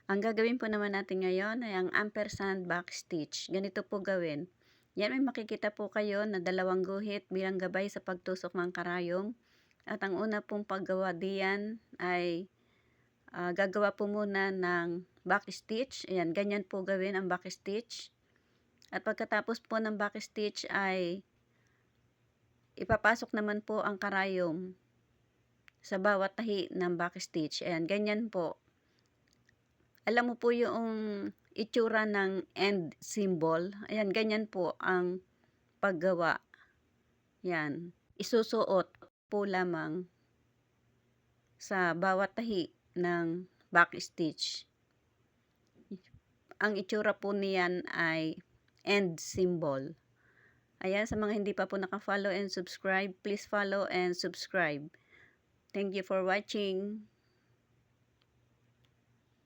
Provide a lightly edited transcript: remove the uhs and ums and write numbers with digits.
Ang gagawin po naman natin ngayon ay ang ampersand backstitch. Ganito po gawin. Yan, may makikita po kayo na dalawang guhit bilang gabay sa pagtusok ng karayom. At ang una pong paggawa diyan ay gagawa po muna ng backstitch. Ayan, ganyan po gawin ang backstitch. At pagkatapos po ng backstitch ay ipapasok naman po ang karayom sa bawat tahi ng backstitch. Ayan, ganyan po. Alam mo po yung itsura ng end symbol. Ayan, ganyan po ang paggawa. Yan. Isusuot po lamang sa bawat tahi ng backstitch. Ang itsura po niyan ay end symbol. Ayan, sa mga hindi pa po naka-follow and subscribe, please follow and subscribe. Thank you for watching.